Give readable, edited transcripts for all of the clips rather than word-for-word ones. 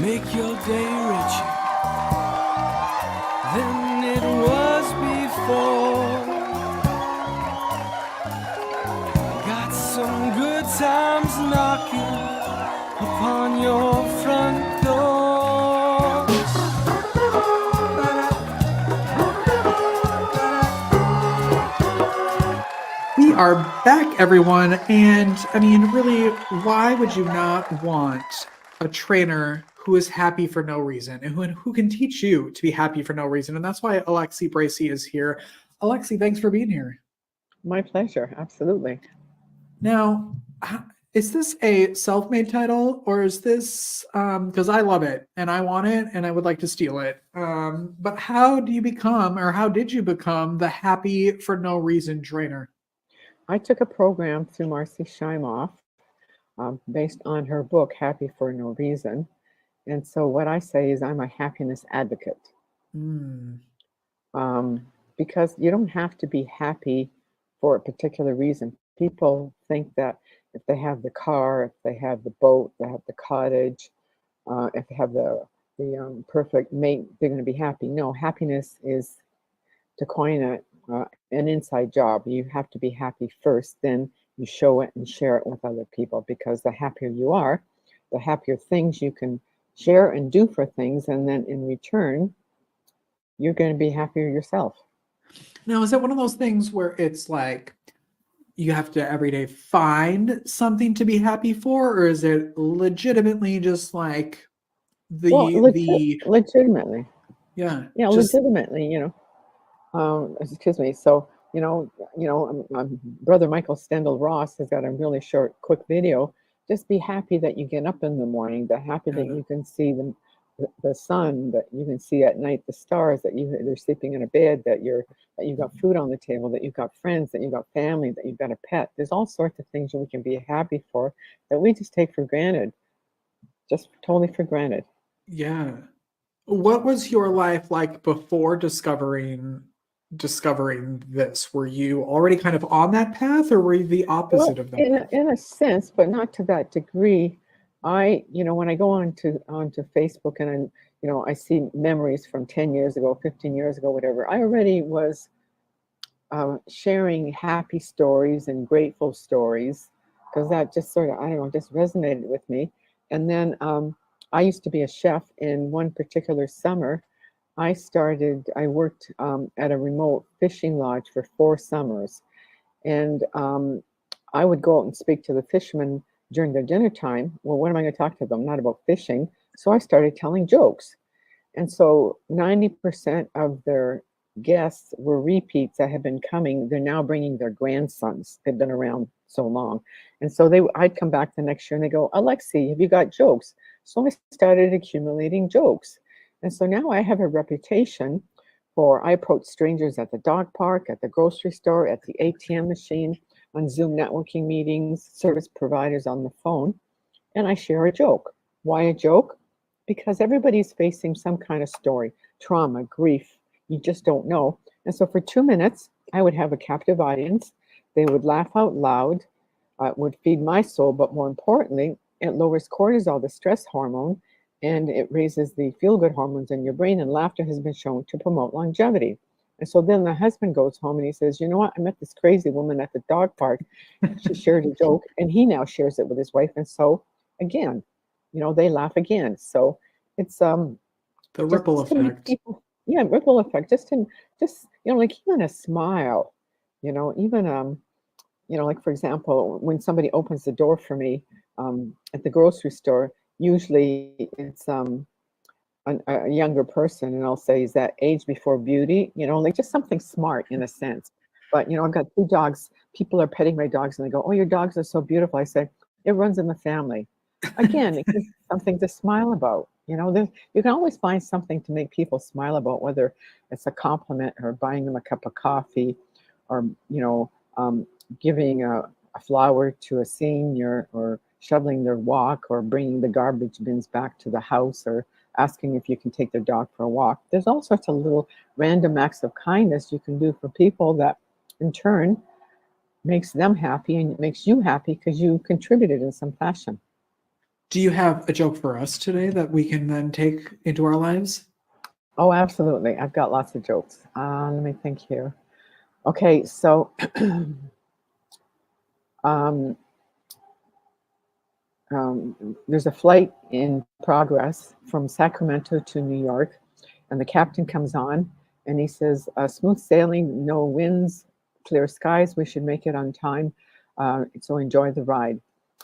make your day richer than it was before. Got some good times knocking upon your front door. We are back, everyone. And I mean, really, why would you not want a trainer who is happy for no reason and who can teach you to be happy for no reason? And that's why Alexi Bracey is here. Alexi, thanks for being here. My pleasure. Absolutely. Now, is this a self-made title or is this because I love it and I want it and I would like to steal it? But how do you become, or how did you become, the happy for no reason trainer? I took a program through Marcy Shimoff based on her book, Happy for No Reason. And so what I say is I'm a happiness advocate. Mm. Because you don't have to be happy for a particular reason. People think that if they have the car, if they have the boat, they have the cottage, if they have the perfect mate, they're going to be happy. No, happiness is, to coin an inside job. You have to be happy first, then you show it and share it with other people, because the happier you are, the happier things you can share and do for things, and then in return, you're going to be happier yourself. Now, is it one of those things where it's like you have to every day find something to be happy for, or is it legitimately just like Well, the legitimately, yeah, yeah, just legitimately, excuse me. So, brother Michael Stendhal Ross has got a really short, quick video. Just be happy that you get up in the morning. That happy that you can see the sun, that you can see at night the stars, that they're sleeping in a bed, that you've got food on the table, that you've got friends, that you've got family, that you've got a pet. There's all sorts of things that we can be happy for that we just take for granted, just totally for granted. yeah. What was your life like before discovering this? Were you already kind of on that path, or were you the opposite Well, of that path? in a sense, but not to that degree. When I go onto Facebook and I see memories from 10 years ago, 15 years ago, whatever, I already was sharing happy stories and grateful stories, because that just sort of, I don't know, just resonated with me. And then I used to be a chef. In one particular summer, I worked at a remote fishing lodge for 4 summers. And I would go out and speak to the fishermen during their dinner time. Well, what am I going to talk to them? Not about fishing. So I started telling jokes. And so 90% of their guests were repeats that had been coming. They're now bringing their grandsons. They've been around so long. And so I'd come back the next year and they go, Alexi, have you got jokes? So I started accumulating jokes. And so now I have a reputation I approach strangers at the dog park, at the grocery store, at the ATM machine, on Zoom networking meetings, service providers on the phone, and I share a joke. Why a joke? Because everybody's facing some kind of story, trauma, grief. You just don't know. And so for 2 minutes, I would have a captive audience. They would laugh out loud. It would feed my soul, but more importantly, it lowers cortisol, the stress hormone, and it raises the feel-good hormones in your brain, and laughter has been shown to promote longevity. And so then the husband goes home and he says, you know what, I met this crazy woman at the dog park. She shared a joke, and he now shares it with his wife. And so again, they laugh again. So it's The ripple just to make effect. people, yeah, ripple effect, like even a smile, even like for example, when somebody opens the door for me at the grocery store, usually it's a younger person, and I'll say, is that age before beauty? Like just something smart in a sense. But I've got 2 dogs. People are petting my dogs, and they go, "Oh, your dogs are so beautiful." I say, "It runs in the family." Again, it's just something to smile about. You can always find something to make people smile about, whether it's a compliment or buying them a cup of coffee, or giving a flower to a senior, or shoveling their walk, or bringing the garbage bins back to the house, or asking if you can take their dog for a walk. There's all sorts of little random acts of kindness you can do for people that in turn makes them happy, and it makes you happy because you contributed in some fashion. Do you have a joke for us today that we can then take into our lives? Oh, absolutely. I've got lots of jokes. Let me think here. Okay, so um, there's a flight in progress from Sacramento to New York, and the captain comes on and he says, "Smooth sailing, no winds, clear skies. We should make it on time. So enjoy the ride."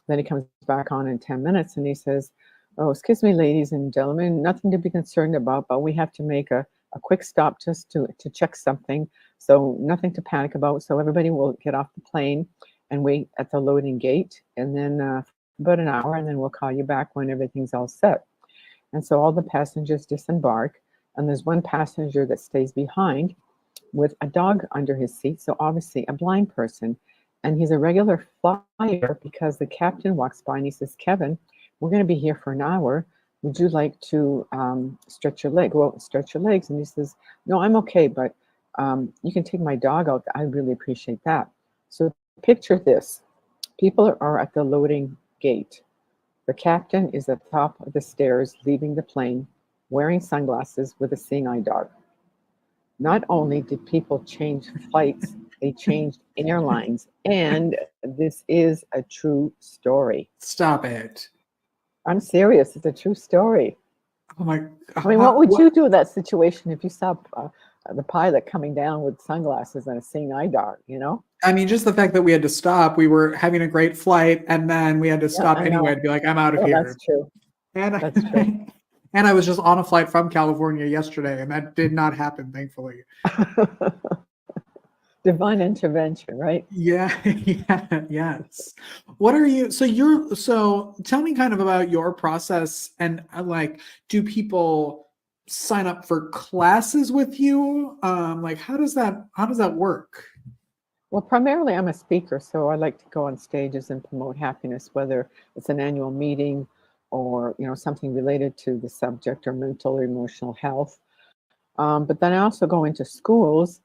Then he comes back on in 10 minutes and he says, "Oh, excuse me, ladies and gentlemen, nothing to be concerned about, but we have to make a quick stop just to check something. So nothing to panic about. So everybody will get off the plane and wait at the loading gate. And then about an hour, and then we'll call you back when everything's all set." And so all the passengers disembark, and there's one passenger that stays behind with a dog under his seat, so obviously a blind person. And he's a regular flyer because the captain walks by and he says, "Kevin, we're going to be here for an hour. Would you like to stretch your leg? Well, stretch your legs." And he says, "No, I'm okay, but you can take my dog out. I really appreciate that." So picture this. People are at the loading gate. The captain is at the top of the stairs leaving the plane wearing sunglasses with a seeing eye dog. Not only did people change flights, they changed airlines. And this is a true story. Stop it. I'm serious. It's a true story. Oh my I mean, what would what- you do in that situation if you saw the pilot coming down with sunglasses and a seeing eye dog, you know? I mean, just the fact that we had to stop, we were having a great flight, and then we had to Yeah, stop I anyway know. to be like, I'm out of Well, here. that's true. And That's true. and I was just on a flight from California yesterday, and that did not happen, thankfully. Divine intervention, right? Yeah, yeah, yes. What are you, so tell me kind of about your process and like, do people sign up for classes with you? Like how does that work? Well, primarily I'm a speaker, so I like to go on stages and promote happiness, whether it's an annual meeting or something related to the subject or mental or emotional health. But then I also go into schools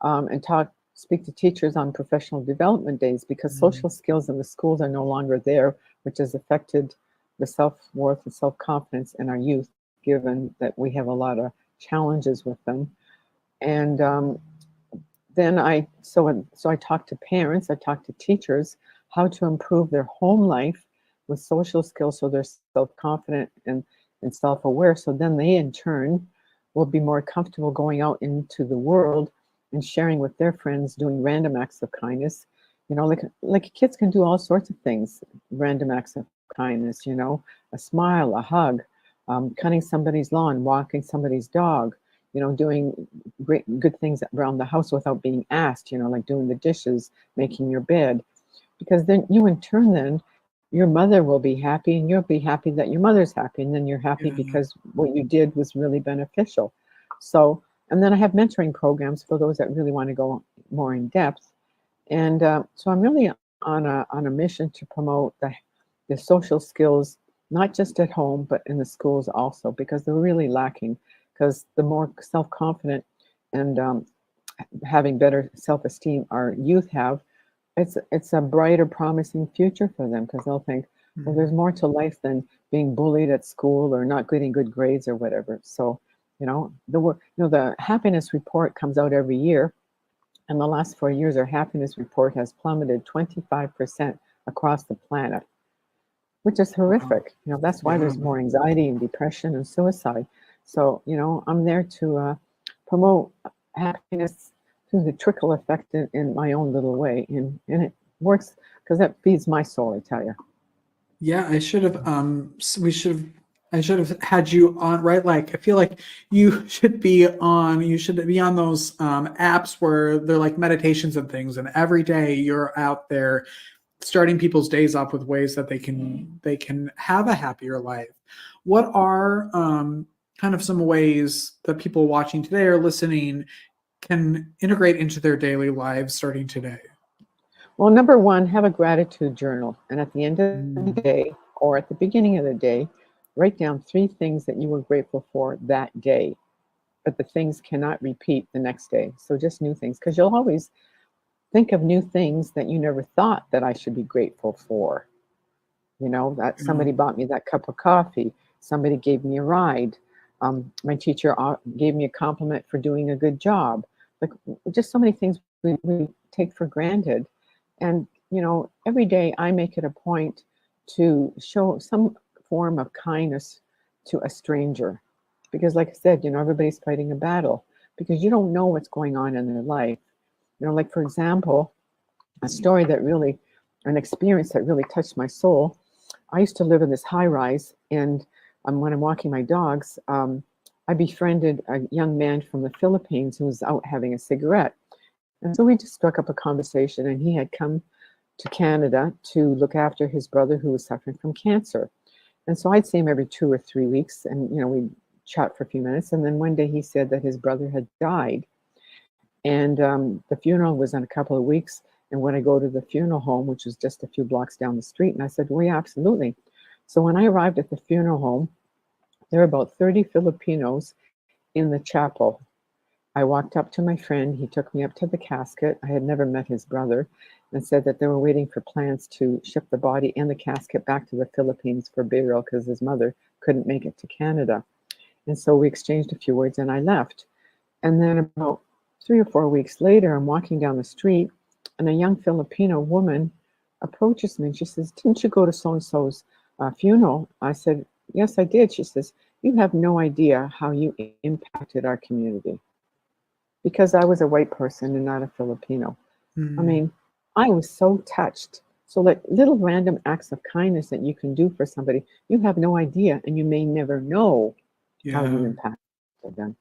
and speak to teachers on professional development days because Mm, social skills in the schools are no longer there, which has affected the self-worth and self-confidence in our youth, given that we have a lot of challenges with them. And then I talk to parents, I talk to teachers how to improve their home life with social skills so they're self-confident and self-aware. So then they in turn will be more comfortable going out into the world and sharing with their friends, doing random acts of kindness. Like kids can do all sorts of things, random acts of kindness, a smile, a hug, cutting somebody's lawn, walking somebody's dog, doing great good things around the house without being asked, like doing the dishes, making your bed. Because then you in turn then your mother will be happy and you'll be happy that your mother's happy and then you're happy yeah. because what you did was really beneficial. So, and then I have mentoring programs for those that really want to go more in depth. And so I'm really on a mission to promote the social skills, not just at home, but in the schools also, because they're really lacking. Because the more self-confident and having better self-esteem our youth have, it's a brighter, promising future for them because they'll think, well, Mhm. there's more to life than being bullied at school or not getting good grades or whatever. So, the happiness report comes out every year, and the last 4 years, our happiness report has plummeted 25% across the planet, which is Wow. horrific. That's why there's Wow. more anxiety and depression and suicide. So, I'm there to promote happiness through the trickle effect in my own little way. And it works because that feeds my soul, I tell you. Yeah, I should have had you on, right? Like I feel like you should be on those apps where they're like meditations and things, and every day you're out there starting people's days off with ways that they can have a happier life. What are kind of some ways that people watching today or listening can integrate into their daily lives starting today? Well, number one, have a gratitude journal. And at the end of the Mm, day or at the beginning of the day, write down 3 things that you were grateful for that day. But the things cannot repeat the next day. So just new things, because you'll always think of new things that you never thought that I should be grateful for. that somebody bought me that cup of coffee, somebody gave me a ride, my teacher gave me a compliment for doing a good job. Like, just so many things we take for granted. And, every day I make it a point to show some form of kindness to a stranger. Because, like I said, everybody's fighting a battle because you don't know what's going on in their life. Like, for example, an experience that really touched my soul. I used to live in this high rise, and when I'm walking my dogs, I befriended a young man from the Philippines who was out having a cigarette. And so we just struck up a conversation, and he had come to Canada to look after his brother who was suffering from cancer. And so I'd see him every 2 or 3 weeks, and we'd chat for a few minutes. And then one day he said that his brother had died, and the funeral was in a couple of weeks. And when I go to the funeral home, which was just a few blocks down the street, and I said, well, yeah, absolutely. So when I arrived at the funeral home, there were about 30 Filipinos in the chapel. I walked up to my friend. He took me up to the casket. I had never met his brother, and said that they were waiting for plans to ship the body and the casket back to the Philippines for burial because his mother couldn't make it to Canada. And so we exchanged a few words, and I left. And then about 3 or 4 weeks later, I'm walking down the street, and a young Filipino woman approaches me, and she says, didn't you go to so-and-so's funeral? I said, yes, I did. She says, you have no idea how you impacted our community. Because I was a white person and not a Filipino. I mean, I was so touched. So like little random acts of kindness that you can do for somebody, you have no idea, and you may never know how you impacted them.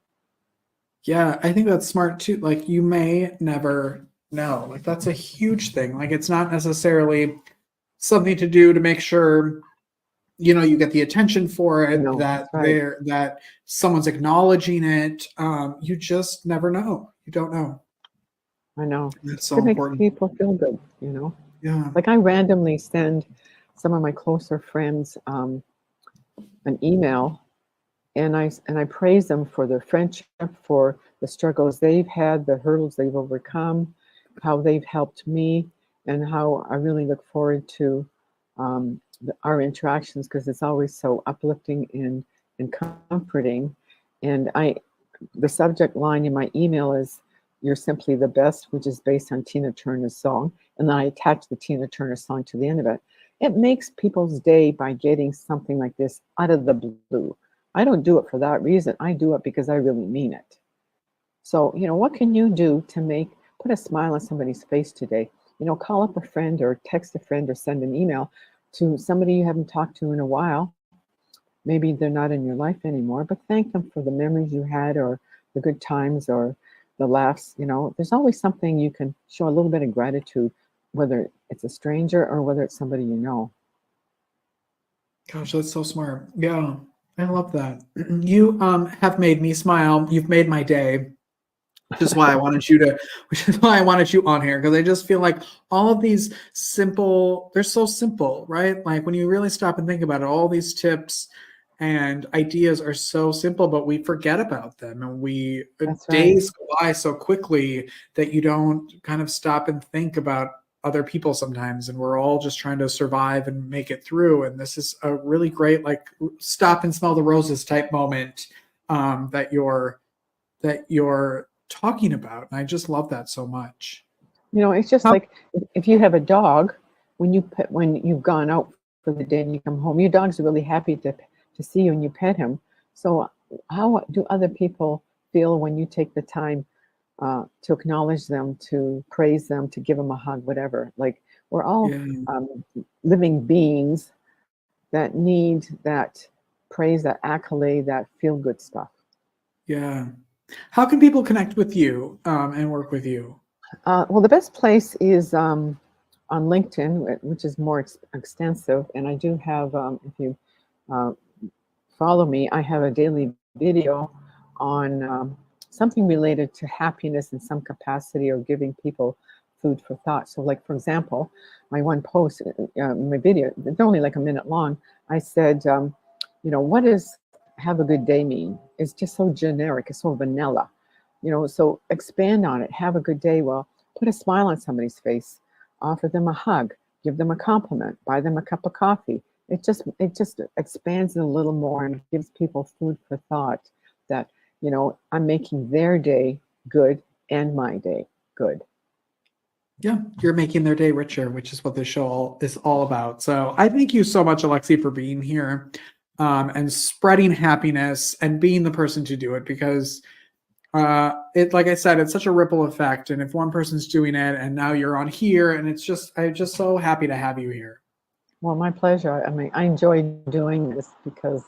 Yeah, I think that's smart too. Like, you may never know. Like, that's a huge thing. Like, it's not necessarily something to do to make sure you get the attention for it, No, that that's right. that someone's acknowledging it. You just never know. You don't know. I know. That's so It makes important. people feel good, Yeah. Like, I randomly send some of my closer friends an email, and I praise them for their friendship, for the struggles they've had, the hurdles they've overcome, how they've helped me, and how I really look forward to our interactions, because it's always so uplifting and comforting. And the subject line in my email is "You're simply the best," which is based on Tina Turner's song, and then I attach the Tina Turner song to the end of it. It makes people's day by getting something like this out of the blue. I don't do it for that reason. I do it because I really mean it. So, what can you do to put a smile on somebody's face today? Call up a friend or text a friend or send an email to somebody you haven't talked to in a while. Maybe they're not in your life anymore, but thank them for the memories you had, or the good times, or the laughs. There's always something you can show a little bit of gratitude, whether it's a stranger or whether it's somebody you know. Gosh, that's so smart. Yeah, I love that. You have made me smile. You've made my day. Which is why I wanted you on here, because I just feel like all of these they're so simple, right? Like, when you really stop and think about it, all these tips and ideas are so simple, but we forget about them, and That's right. days go by so quickly that you don't kind of stop and think about other people sometimes, and we're all just trying to survive and make it through. And this is a really great, like, stop and smell the roses type moment that you're talking about. And I just love that so much. It's just How, like if you have a dog, when you've gone out for the day and you come home, your dog's really happy to see you and you pet him. So how do other people feel when you take the time to acknowledge them, to praise them, to give them a hug, whatever? Like, we're all yeah, living beings that need that praise, that accolade, that feel good stuff. yeah. How can people connect with you and work with you? Well, the best place is on LinkedIn, which is more extensive. And I do have, if you uh, follow me, I have a daily video on something related to happiness in some capacity, or giving people food for thought. So, like, for example, my one post, my video, it's only like a minute long. I said, what does have a good day mean? It's just so generic. It's so vanilla. So expand on it. Have a good day. Well, put a smile on somebody's face. Offer them a hug. give them a compliment, buy them a cup of coffee. It just expands it a little more and gives people food for thought that, I'm making their day good and my day good. Yeah, you're making their day richer, which is what this show is all about. So I thank you so much, Alexi, for being here and spreading happiness and being the person to do it, because like I said, it's such a ripple effect. And if one person's doing it and now you're on here, and I'm just so happy to have you here. Well, my pleasure. I mean, I enjoy doing this because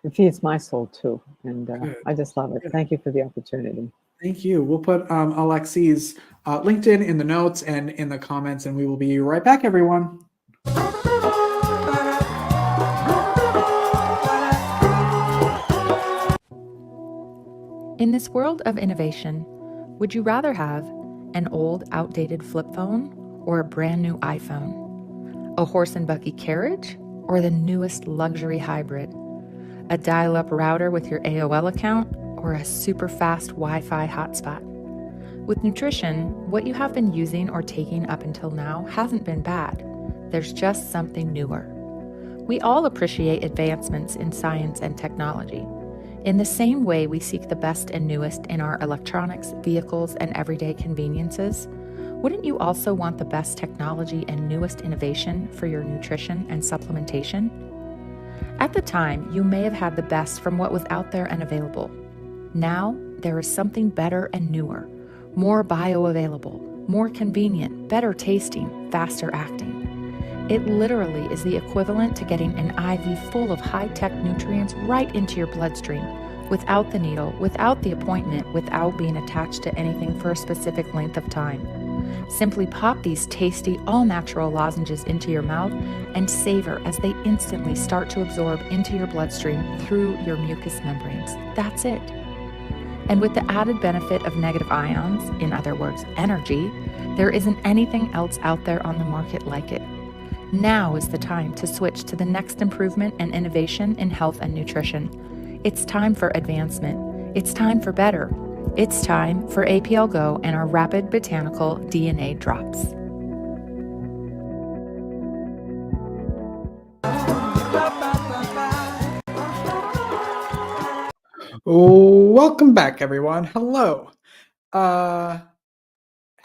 it feeds my soul too. And I just love it. Good. Thank you for the opportunity. Thank you. We'll put Alexi's LinkedIn in the notes and in the comments, and we will be right back, everyone. In this world of innovation, would you rather have an old, outdated flip phone or a brand new iPhone? A horse and buggy carriage or the newest luxury hybrid? A dial-up router with your AOL account or a super fast Wi-Fi hotspot? With nutrition, what you have been using or taking up until now hasn't been bad. There's just something newer. We all appreciate advancements in science and technology. In the same way we seek the best and newest in our electronics, vehicles, and everyday conveniences, wouldn't you also want the best technology and newest innovation for your nutrition and supplementation? At the time, you may have had the best from what was out there and available. Now, there is something better and newer, more bioavailable, more convenient, better tasting, faster acting. It literally is the equivalent to getting an IV full of high-tech nutrients right into your bloodstream, without the needle, without the appointment, without being attached to anything for a specific length of time. Simply pop these tasty, all-natural lozenges into your mouth and savor as they instantly start to absorb into your bloodstream through your mucous membranes. That's it. And with the added benefit of negative ions, in other words, energy, there isn't anything else out there on the market like it. Now is the time to switch to the next improvement and innovation in health and nutrition. It's time for advancement. It's time for better. It's time for APL Go and our rapid botanical DNA drops. Welcome back, everyone. Hello.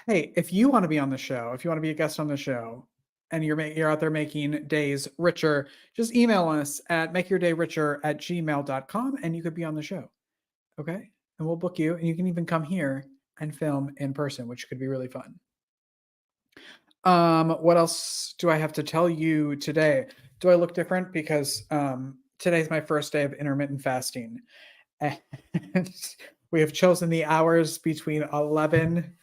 Hey, if you want to be on the show, if you want to be a guest on the show, and you're out there making days richer, just email us at makeyourdayricher@gmail.com and you could be on the show. Okay? And we'll book you, and you can even come here and film in person, which could be really fun. What else do I have to tell you today? Do I look different? Because today's my first day of intermittent fasting. And we have chosen the hours between 11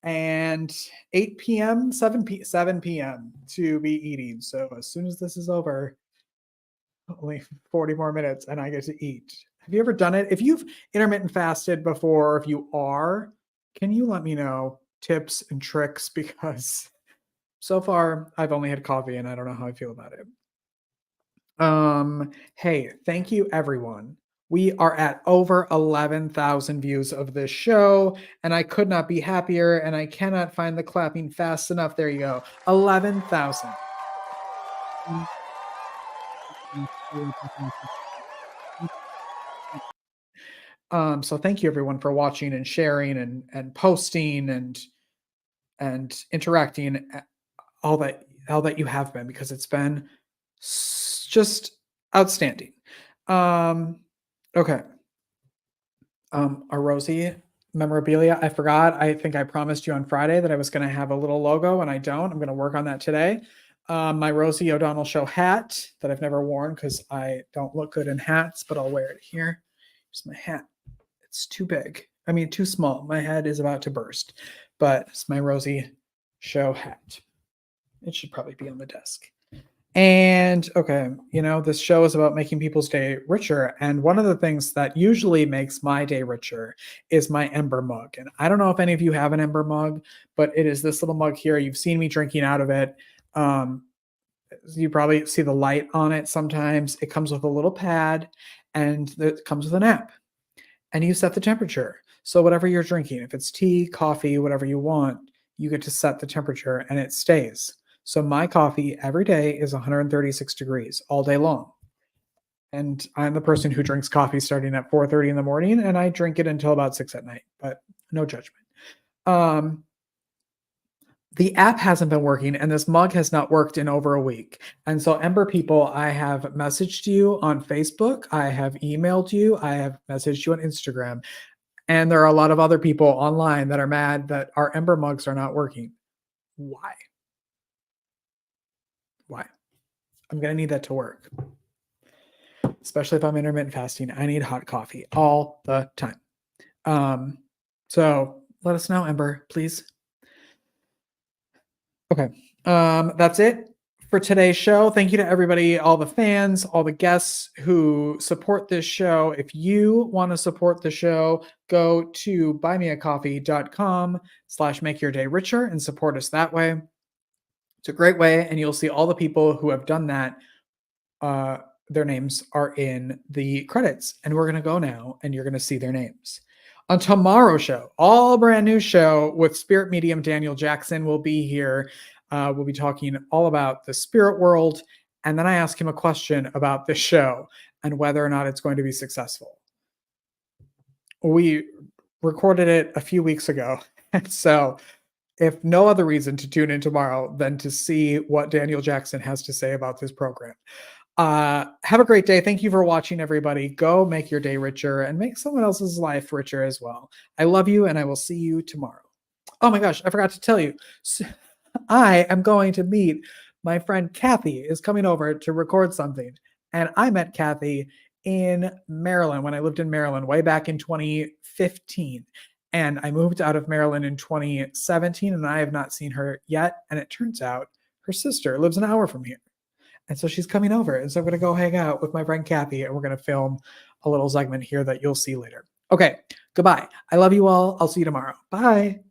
and 8 p.m., 7 p.m. to be eating. So as soon as this is over, only 40 more minutes and I get to eat. Have you ever done it? If you've intermittent fasted before, or if you are, can you let me know tips and tricks? Because so far I've only had coffee and I don't know how I feel about it. Hey, thank you everyone. We are at over 11,000 views of this show, and I could not be happier, and I cannot find the clapping fast enough. There you go. 11,000. So thank you everyone for watching and sharing and posting and interacting, all that you have been, because it's been just outstanding. Okay. Our Rosie memorabilia. I forgot. I think I promised you on Friday that I was going to have a little logo, and I don't. I'm going to work on that today. My Rosie O'Donnell Show hat that I've never worn because I don't look good in hats, but I'll wear it here. Here's my hat. It's too big. I mean, too small. My head is about to burst, but it's my Rosie Show hat. It should probably be on the desk. And okay, this show is about making people's day richer. And one of the things that usually makes my day richer is my Ember mug. And I don't know if any of you have an Ember mug, but it is this little mug here. You've seen me drinking out of it. You probably see the light on it sometimes. It comes with a little pad, and it comes with an app. And you set the temperature. So whatever you're drinking, if it's tea, coffee, whatever you want, you get to set the temperature and it stays. So my coffee every day is 136 degrees all day long. And I'm the person who drinks coffee starting at 4:30 in the morning, and I drink it until about 6 at night, but no judgment. The app hasn't been working, and this mug has not worked in over a week. And so, Ember people, I have messaged you on Facebook, I have emailed you, I have messaged you on Instagram, and there are a lot of other people online that are mad that our Ember mugs are not working. Why? Why? I'm going to need that to work. Especially if I'm intermittent fasting, I need hot coffee all the time. So let us know, Ember, please. Okay. That's it for today's show. Thank you to everybody, all the fans, all the guests who support this show. If you want to support the show, go to buymeacoffee.com/makeyourdayricher and support us that way. It's a great way, and you'll see all the people who have done that. Their names are in the credits, and we're going to go now, and you're going to see their names. On tomorrow's show, all brand new show with spirit medium Daniel Jackson will be here. We'll be talking all about the spirit world, and then I ask him a question about this show and whether or not it's going to be successful. We recorded it a few weeks ago, and so if no other reason to tune in tomorrow than to see what Daniel Jackson has to say about this program. Have a great day. Thank you for watching, everybody. Go make your day richer and make someone else's life richer as well. I love you, and I will see you tomorrow. Oh my gosh, I forgot to tell you. I am going to meet my friend Kathy is coming over to record something. And I met Kathy in Maryland when I lived in Maryland way back in 2015. And I moved out of Maryland in 2017, and I have not seen her yet. And it turns out her sister lives an hour from here. And so she's coming over. And so I'm going to go hang out with my friend Kathy, and we're going to film a little segment here that you'll see later. Okay, goodbye. I love you all. I'll see you tomorrow. Bye.